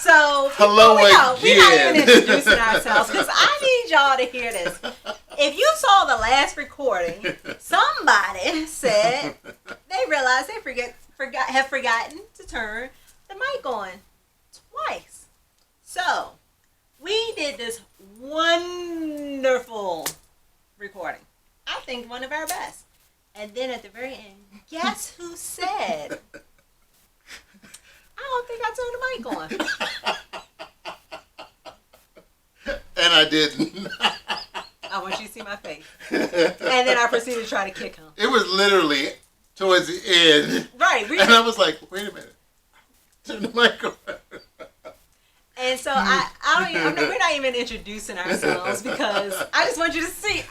So hello we're not again. even introducing ourselves because I need y'all to hear this. If you saw the last recording, somebody said they realized they have forgotten to turn the mic on twice. So we did this wonderful recording. I think one of our best. And then at the very end, guess who said, I don't think I turned the mic on. And I didn't. I want you to see my face. And then I proceeded to try to kick him. It was literally towards the end. Right. And I was like, wait a minute. Turn the mic on. And so we're not even introducing ourselves because I just want you to see.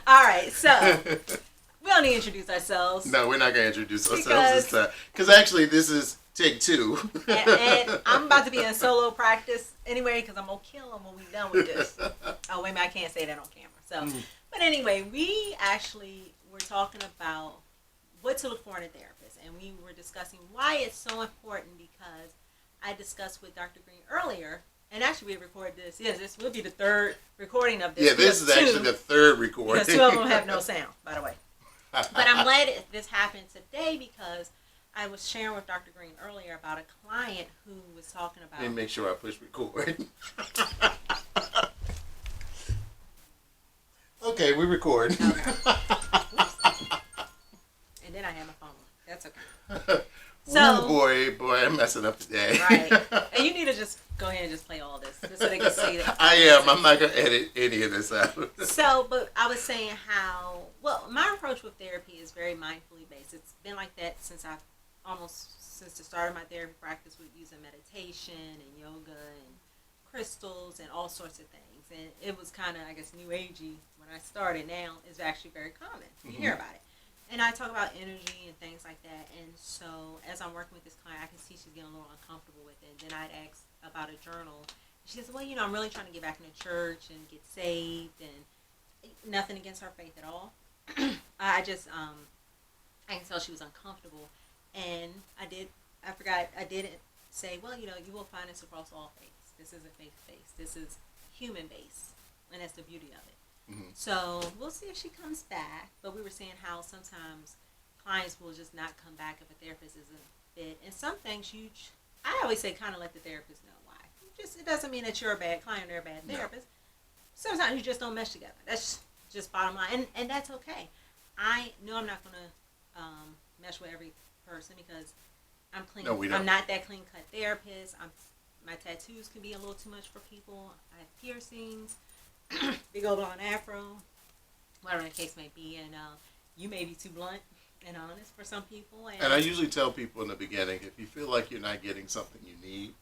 All right, so we don't need to introduce ourselves. No, we're not going to introduce ourselves this time. Because actually, this is take two. and I'm about to be in solo practice anyway because I'm going to kill him when we're done with this. Oh, wait a minute, I can't say that on camera. So, But anyway, we actually were talking about what to look for in a therapist. And we were discussing why it's so important because I discussed with Dr. Green earlier, and actually we recorded this. Yes, this will be the third recording of this. Yeah, this is actually the third recording. Because two of them have no sound, by the way. But I'm glad this happened today because I was sharing with Dr. Green earlier about a client who was talking about... Let me make sure I push record. Okay, we record. Okay. And then I have my phone. That's okay. So, boy, I'm messing up today. Right. And you need to just go ahead and just play all this, just so they can see that. I am. I'm not going to edit any of this out. So, but I was saying how, well, my approach with therapy is very mindfully based. It's been like that since the start of my therapy practice with using meditation and yoga and crystals and all sorts of things. And it was kind of, I guess, new agey when I started. Now it's actually very common. You hear about it. And I talk about energy and things like that. And so as I'm working with this client, I can see she's getting a little uncomfortable with it. And then I'd ask about a journal. She says, well, I'm really trying to get back into church and get saved. And nothing against her faith at all. I just, I can tell she was uncomfortable. And I didn't say, well, you will find this across all faiths. This isn't faith-based. This is human-based. And that's the beauty of it. Mm-hmm. So we'll see if she comes back. But we were saying how sometimes clients will just not come back if a therapist isn't fit. And some things I always say kind of let the therapist know why. It doesn't mean that you're a bad client or a bad therapist. Sometimes you just don't mesh together. That's just bottom line. And that's okay. I know I'm not going to mesh with every person because I'm clean. No, we don't. I'm not that clean-cut therapist. My tattoos can be a little too much for people. I have piercings. Big old blonde afro, whatever the case may be, and you may be too blunt and honest for some people. And I usually tell people in the beginning, if you feel like you're not getting something you need,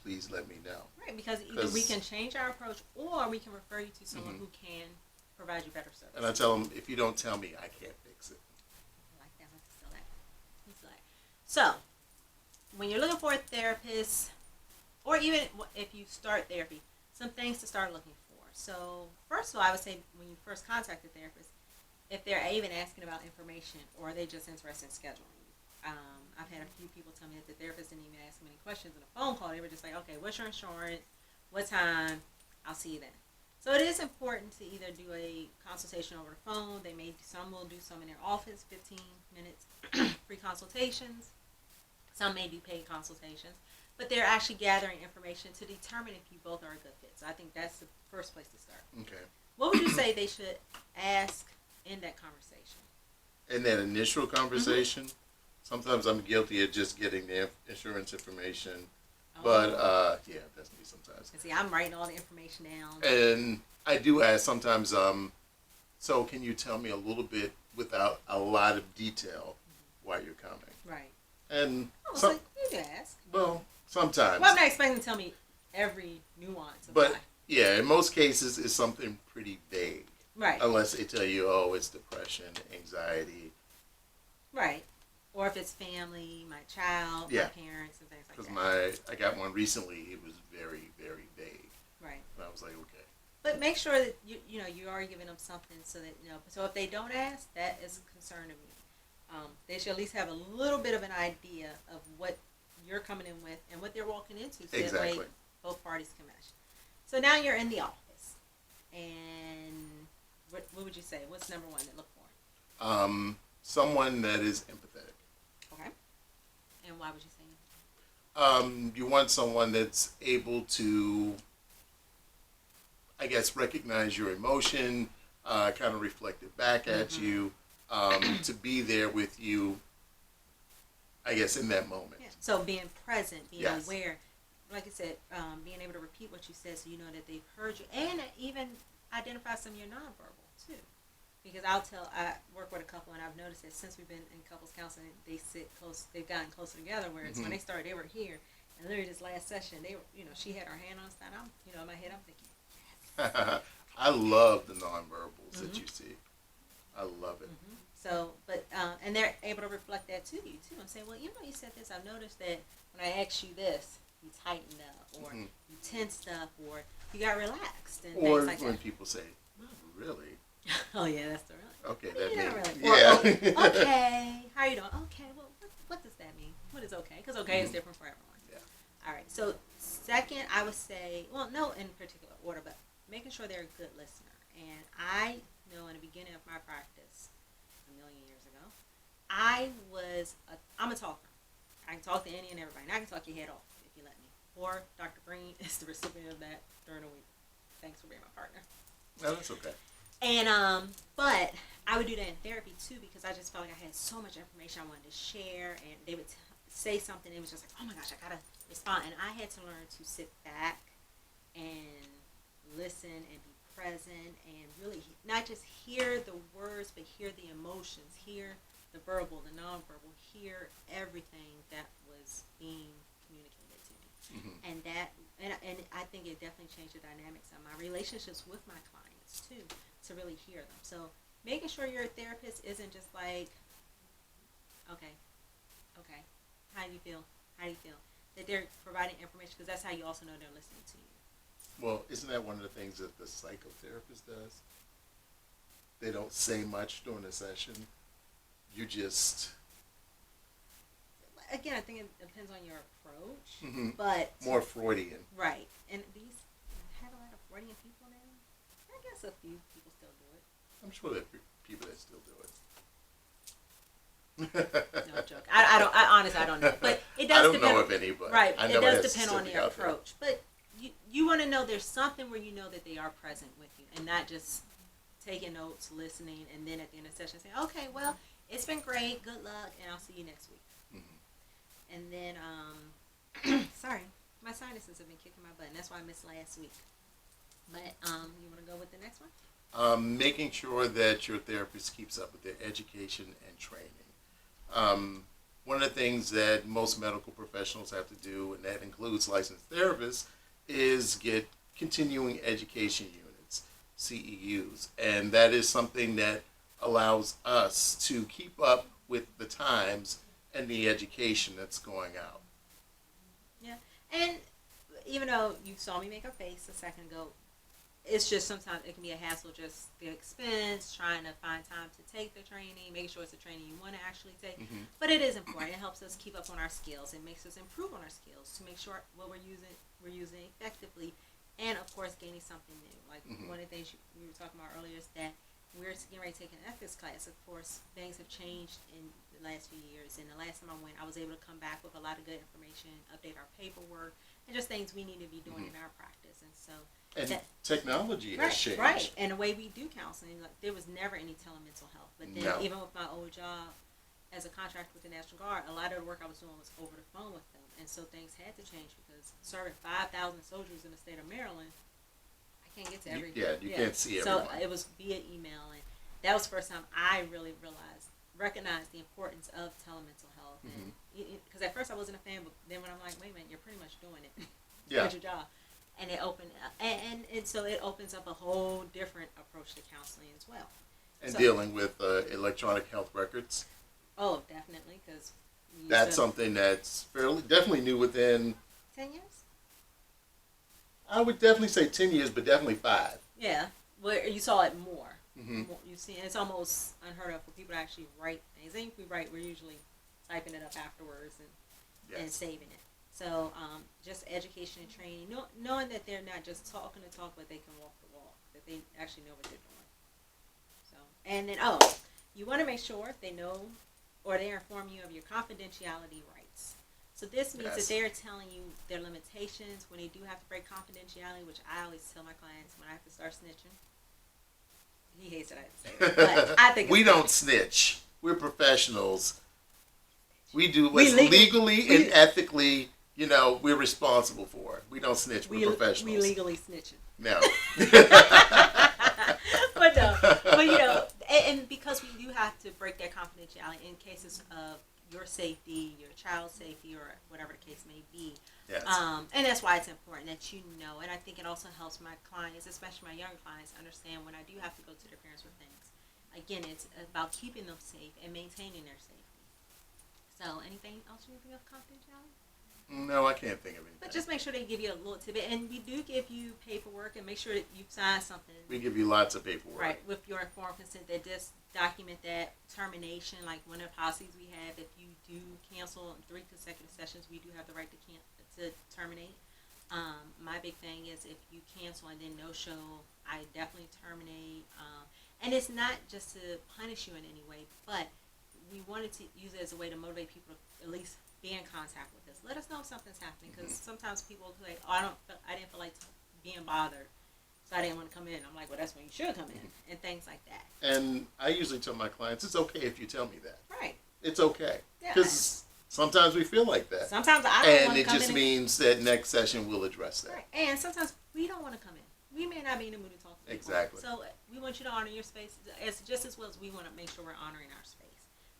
please let me know. Right, because either we can change our approach or we can refer you to someone who can provide you better service. And I tell them, if you don't tell me, I can't fix it. I like that. Let's still that. So, when you're looking for a therapist, or even if you start therapy, some things to start looking for. So, first of all, I would say when you first contact a therapist, if they're even asking about information or are they just interested in scheduling you. I've had a few people tell me that the therapist didn't even ask many questions in a phone call. They were just like, okay, what's your insurance? What time? I'll see you then. So it is important to either do a consultation over the phone. Some will do some in their office, 15 minutes, free consultations. Some may do paid consultations. But they're actually gathering information to determine if you both are a good fit. So I think that's the first place to start. Okay. What would you say they should ask in that conversation? In that initial conversation, sometimes I'm guilty of just getting the insurance information. But, that's me sometimes. See, I'm writing all the information down. And I do ask sometimes, so can you tell me a little bit without a lot of detail why you're coming? Right. And so you can ask. Well, sometimes. Well, I'm not expecting to tell me every nuance of But, why. yeah, in most cases, it's something pretty vague. Right. Unless they tell you, oh, it's depression, anxiety. Right. Or if it's family, my child, my parents, and things like that. Because I got one recently, it was very, very vague. Right. And I was like, okay. But make sure that you are giving them something so that So if they don't ask, that is a concern to me. They should at least have a little bit of an idea of what you're coming in with and what they're walking into, so Exactly. that way both parties can mesh. So now you're in the office, and what would you say? What's number one to look for? Someone that is empathetic. Okay. And why would you say that? You want someone that's able to, I guess, recognize your emotion, kind of reflect it back at you, to be there with you, I guess, in that moment. Yeah. So being present, being Yes. aware, like I said, being able to repeat what you said so you know that they've heard you, and even identify some of your nonverbal too. Because I work with a couple, and I've noticed that since we've been in couples counseling, they sit close, they've gotten closer together, whereas when they started, they were here, and literally this last session, they were, she had her hand on his side, in my head, I'm thinking, I love the nonverbals that you see. I love it. So, but, and they're able to reflect that to you too, and say, well, you said this, I've noticed that when I asked you this, you tightened up, or you tensed up, or you got relaxed, and Or things like when that. people say, "Not really." Oh yeah, that's the real. Okay, that Not means really. yeah. Or, okay, how are you doing? Okay, well, what does that mean? What is okay? Because okay is different for everyone. Yeah. All right. So second, I would say, well, no in particular order, but making sure they're a good listener. And I know in the beginning of my practice, a million years ago, I'm a talker. I can talk to any and everybody, and I can talk your head off if you let me. Or Dr. Green is the recipient of that during the week. Thanks for being my partner. No, that's okay. And but I would do that in therapy too, because I just felt like I had so much information I wanted to share, and they would say something, it was just like, oh my gosh, I gotta respond, and I had to learn to sit back and listen and be present and really not just hear the words, but hear the emotions, hear the verbal, the nonverbal, hear everything that was being communicated to me, and I think it definitely changed the dynamics of my relationships with my clients too, to really hear them. So making sure your therapist isn't just like, okay, how do you feel? That they're providing information, because that's how you also know they're listening to you. Well, isn't that one of the things that the psychotherapist does? They don't say much during the session. You just Again, I think it depends on your approach, but more Freudian. right. And these have a lot of Freudian people now. I guess a few people still do it. I'm sure there are people that still do it. No joke. I honestly, I don't know, but it does. I don't depend know on, of any, but right. I It know does it's depend on still the out there. approach, but you want to know there's something where you know that they are present with you, and not just taking notes, listening, and then at the end of the session saying, okay, well, it's been great, good luck, and I'll see you next week. And then, sorry, my sinuses have been kicking my butt, and that's why I missed last week. But you want to go with the next one? Making sure that your therapist keeps up with their education and training. One of the things that most medical professionals have to do, and that includes licensed therapists, is get continuing education units, CEUs. And that is something that allows us to keep up with the times and the education that's going out. Yeah. And even though you saw me make a face a second ago, it's just sometimes it can be a hassle, just the expense, trying to find time to take the training, making sure it's a training you want to actually take. But it is important. It helps us keep up on our skills. It makes us improve on our skills to make sure what we're using effectively, and of course gaining something new. Like one of the things we were talking about earlier is that we're getting ready to take an ethics class. Of course, things have changed in the last few years, and the last time I went, I was able to come back with a lot of good information, update our paperwork, and just things we need to be doing in our practice. And so And technology has changed. Right, and the way we do counseling, like there was never any telemental health. But then No. even with my old job as a contractor with the National Guard, a lot of the work I was doing was over the phone with them. And so things had to change, because serving 5,000 soldiers in the state of Maryland, I can't get to everything. You can't see So everyone. it was via email, and that was the first time I really recognized the importance of telemental health. And because at first I wasn't a fan, but then when I'm like, wait a minute, you're pretty much doing it. Yeah. With your job. And it opened and so it opens up a whole different approach to counseling as well. And So- dealing with electronic health records. Oh, definitely, because That's something that's definitely new within, 10 years. I would definitely say 10 years, but definitely 5. Yeah, where you saw it more. You see, and it's almost unheard of for people to actually write things. And if we write, we're usually typing it up afterwards and saving it. So just education and training, knowing that they're not just talking the talk, but they can walk the walk, that they actually know what they're doing. So, and then, you want to make sure they know or they inform you of your confidentiality rights. So this means that they're telling you their limitations when they do have to break confidentiality, which I always tell my clients when I have to start snitching. He hates that I have to say it, but I think we it's don't good. snitch. We're professionals. We do We what's legally and ethically, we're responsible for. We don't snitch. We're professionals. We legally snitching. No. But no, but and because we do have to break that confidentiality in cases of your safety, your child's safety, or whatever the case may be. Yes. And that's why it's important that you know. And I think it also helps my clients, especially my younger clients, understand when I do have to go to their parents with things. Again, it's about keeping them safe and maintaining their safety. So, anything else you think of confidentiality? No, I can't think of anything. But just make sure they give you a little tidbit, and we do give you paperwork, and make sure that you sign something. We give you lots of paperwork. Right, with your informed consent that just document that termination, like one of the policies we have, if you do cancel in 3 consecutive sessions, we do have the right to terminate. My big thing is if you cancel and then no show, I definitely terminate. And it's not just to punish you in any way, but we wanted to use it as a way to motivate people to at least be in contact with us. Let us know if something's happening, because sometimes people say, "Oh, I didn't feel like being bothered, so I didn't want to come in." I'm like, "Well, that's when you should come in," and things like that. And I usually tell my clients, it's okay if you tell me that. Right. It's okay. Yeah. Because sometimes we feel like that. Sometimes I don't want And to it come just in. means that next session we'll address that. Right. And sometimes we don't want to come in. We may not be in the mood to talk to people. Exactly. So we want you to honor your space just as well as we want to make sure we're honoring our space.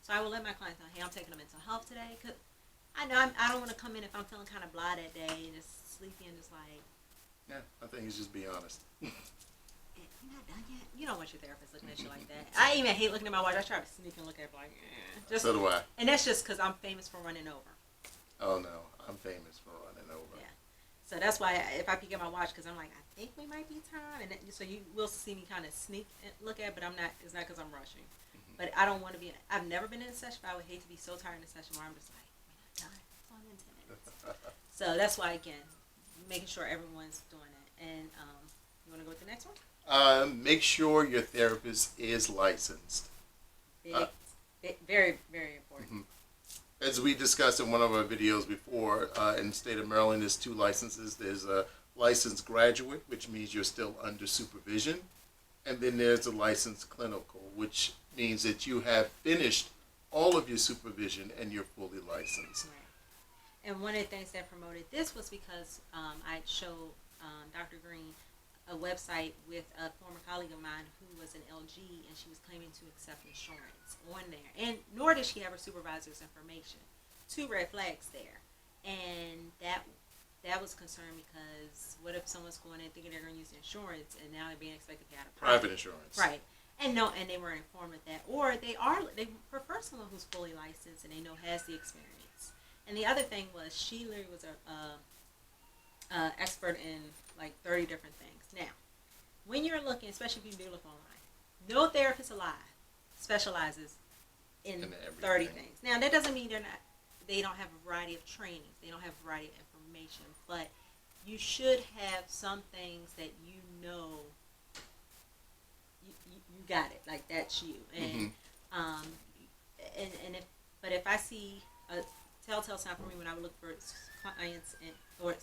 So I will let my clients know, "Hey, I'm taking a mental health today," because I know I don't want to come in if I'm feeling kind of blah that day and just sleepy and just like, Yeah, I think it's just be honest. "You're not done yet." You don't want your therapist looking at you like that. I even hate looking at my watch. I try to sneak and look at it like, just. So do I. And that's just because I'm famous for running over. Oh no, I'm famous for running over. Yeah. So that's why if I peek at my watch, because I'm like, I think we might be time, and so you will see me kind of sneak and look at it, but I'm not. It's not because I'm rushing. But I don't want to be. I've never been in a session, but I would hate to be so tired in a session where I'm just like, we're not done. It's on in 10 minutes. So that's why, again, making sure everyone's doing it. And you want to go with the next one? Make sure your therapist is licensed. Big, very, very important. As we discussed in one of our videos before, in the state of Maryland, there's 2 licenses. There's a licensed graduate, which means you're still under supervision. And then there's a licensed clinical, which means that you have finished all of your supervision and you're fully licensed. Right. And one of the things that promoted this was because I showed Dr. Green a website with a former colleague of mine who was an LG, and she was claiming to accept insurance on there. And nor did she have her supervisor's information. 2 red flags there. And that was a concern, because what if someone's going in thinking they're going to use insurance, and now they're being expected to pay out of pocket? Private insurance. Right. And they weren't informed of that. Or they prefer someone who's fully licensed and they know has the experience. And the other thing was, she literally was a expert in like 30 different things. Now, when you're looking, especially if you do look online, no therapist alive specializes in 30 things. Now, that doesn't mean they don't have a variety of trainings. They don't have a variety of information. But you should have some things that you know you got it. Like, that's you. And if I see a telltale sign for me when I would look for clients or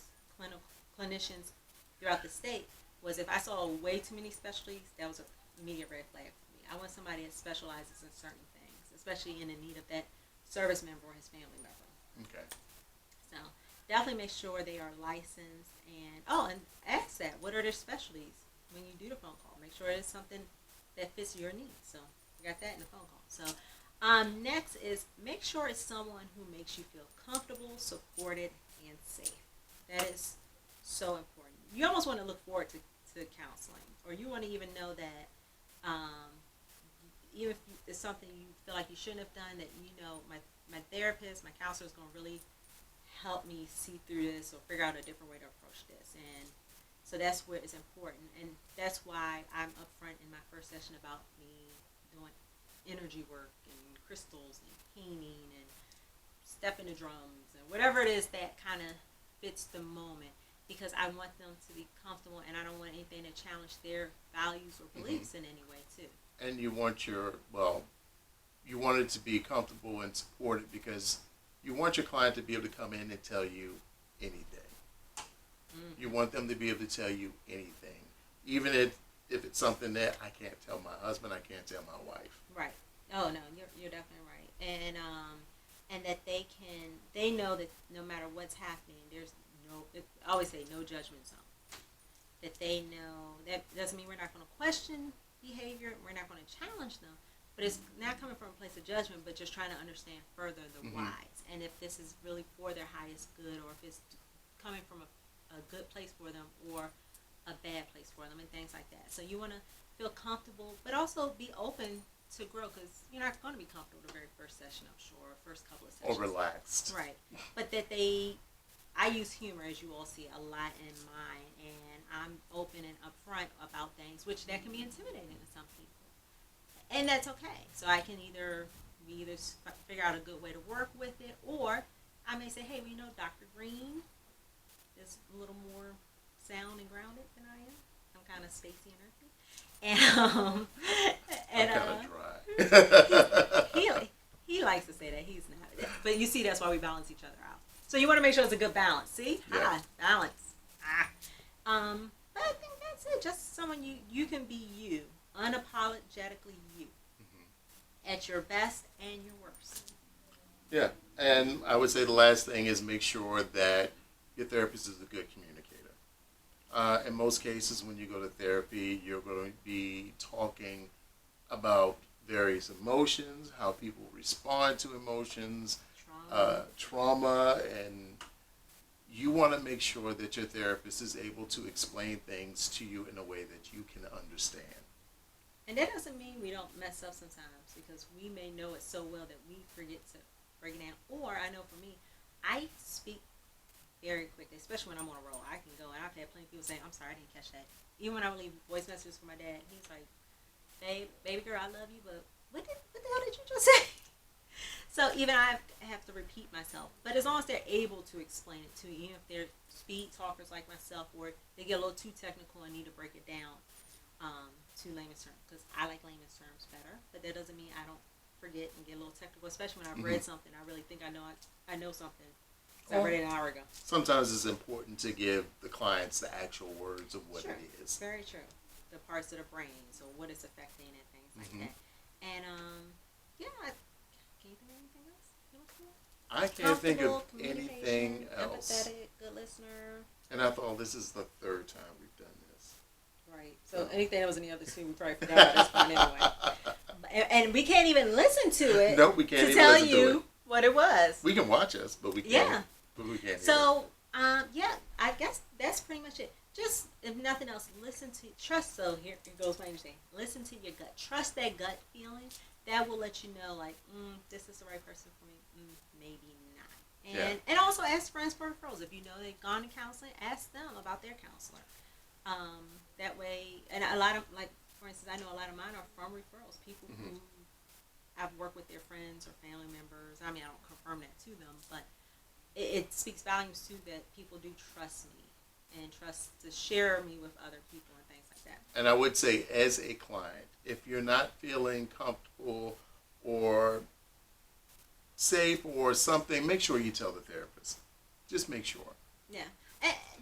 clinicians throughout the state, was if I saw way too many specialties, that was an immediate red flag for me. I want somebody that specializes in certain things, especially in the need of that service member or his family member. Okay. So definitely make sure they are licensed, and ask that. What are their specialties when you do the phone call? Make sure it's something that fits your needs. So you got that in the phone call. So next is, make sure it's someone who makes you feel comfortable, supported, and safe. That is so important. You almost want to look forward to counseling, or you want to even know that even if it's something you feel like you shouldn't have done, that you know my therapist, my counselor is going to really help me see through this or figure out a different way to approach this. And so that's where it's important, and that's why I'm upfront in my first session about me doing energy work and crystals and painting and stepping the drums and whatever it is that kind of fits the moment, because I want them to be comfortable, and I don't want anything to challenge their values or beliefs in any way too. And you want you want it to be comfortable and supported, because you want your client to be able to come in and tell you anything. You want them to be able to tell you anything, even if it's something that I can't tell my husband, I can't tell my wife. Right. Oh no, you're definitely right. And that they know that no matter what's happening, there's I always say no judgment zone. That they know that doesn't mean we're not going to question behavior, we're not going to challenge them, but it's not coming from a place of judgment, but just trying to understand further the whys, and if this is really for their highest good, or if it's coming from a good place for them or a bad place for them, and things like that. So you want to feel comfortable, but also be open to grow, because you're not going to be comfortable the very first session, I'm sure, or first couple of sessions. Or relaxed. Right. But that I use humor, as you all see, a lot in mine, and I'm open and upfront about things, which that can be intimidating to some people. And that's okay. So I can either figure out a good way to work with it, or I may say, hey, Dr. Green is a little more sound and grounded than I am. I'm kind of spacey and earthy. And I'm kind of dry. he likes to say that he's not. But you see, that's why we balance each other out. So you want to make sure it's a good balance. See? Yeah. Balance. But I think that's it. Just someone you can be you, unapologetically you, at your best and your worst. Yeah, and I would say the last thing is make sure that your therapist is a good communicator. In most cases, when you go to therapy, you're going to be talking about various emotions, how people respond to emotions, trauma, and you want to make sure that your therapist is able to explain things to you in a way that you can understand. And that doesn't mean we don't mess up sometimes, because we may know it so well that we forget to break it down. Or I know for me, I speak very quickly, especially when I'm on a roll. I can go, and I've had plenty of people say, I'm sorry, I didn't catch that. Even when I would leave voice messages for my dad, he's like, baby girl, I love you, but what the hell did you just say? So even I have to repeat myself. But as long as they're able to explain it to you, even if they're speed talkers like myself, or they get a little too technical and need to break it down to layman's terms, because I like layman's terms better, but that doesn't mean I don't forget and get a little technical, especially when I've read something. I really think I know something. I read it an hour ago. Sometimes it's important to give the clients the actual words of what it is. Very true. The parts of the brain, so what it's affecting and things like that. And can you think of anything else? I can't think of anything else. Empathetic, good listener. And I thought this is the third time we've done this. Right. So anything that was in the other two, we probably forgot at this point anyway. And we can't even listen to it. No, we can't to even tell listen to you it. what it was. We can watch us, but we can't. Yeah. But we can't. So, I guess that's pretty much it. Just, if nothing else, trust. So here it goes my understanding. Listen to your gut. Trust that gut feeling. That will let you know, like, this is the right person for me. Maybe not. And also ask friends for referrals. If you know they've gone to counseling, ask them about their counselor. That way, and a lot of, like, for instance, I know a lot of mine are from referrals. People who I've worked with their friends or family members. I mean, I don't confirm that to them, but it speaks volumes too that people do trust me and trust to share me with other people and things like that. And I would say, as a client, if you're not feeling comfortable or safe or something, make sure you tell the therapist. Just make sure. Yeah,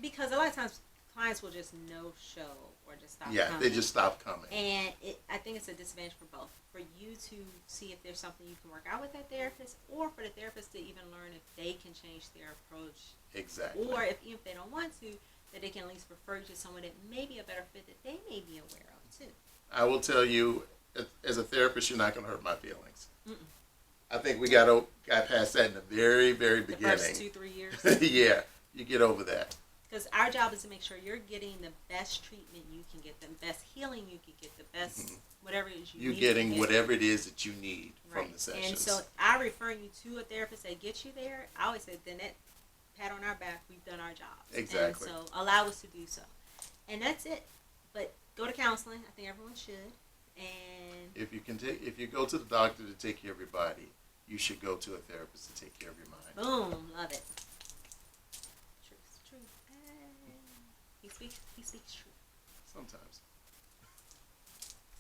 because a lot of times clients will just no-show or just stop coming. Yeah, they just stop coming. And I think it's a disadvantage for both. For you to see if there's something you can work out with that therapist, or for the therapist to even learn if they can change their approach. Exactly. Or even if they don't want to, that they can at least refer you to someone that may be a better fit that they may be aware of too. I will tell you, as a therapist, you're not going to hurt my feelings. I think we got past that in the very, very beginning. The first 2-3 years. Yeah, you get over that. Because our job is to make sure you're getting the best treatment you can get, the best healing you can get, the best whatever it is you need. You're getting whatever it is that you need from the sessions. And so I refer you to a therapist that gets you there. I always say, then that pat on our back, we've done our job. Exactly. And so allow us to do so. And that's it. But go to counseling. I think everyone should. And if you go to the doctor to take care of your body, you should go to a therapist to take care of your mind. Boom, love it. Truth. He speaks truth. Sometimes.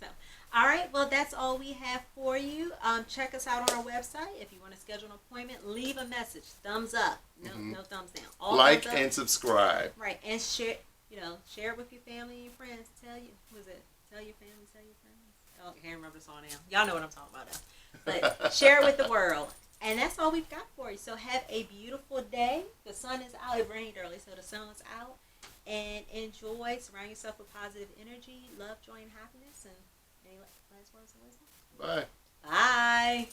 So, all right. Well, that's all we have for you. Check us out on our website. If you want to schedule an appointment, leave a message. Thumbs up. No, no thumbs down. All Like thumbs up. and subscribe. Right, and share. Share it with your family and your friends. Tell your family, tell your friends. Oh, I can't remember the song now. Y'all know what I'm talking about now. But share it with the world. And that's all we've got for you. So have a beautiful day. The sun is out. It rained early, so the sun is out. And enjoy. Surround yourself with positive energy, love, joy, and happiness. And any last words of wisdom? Bye. Bye.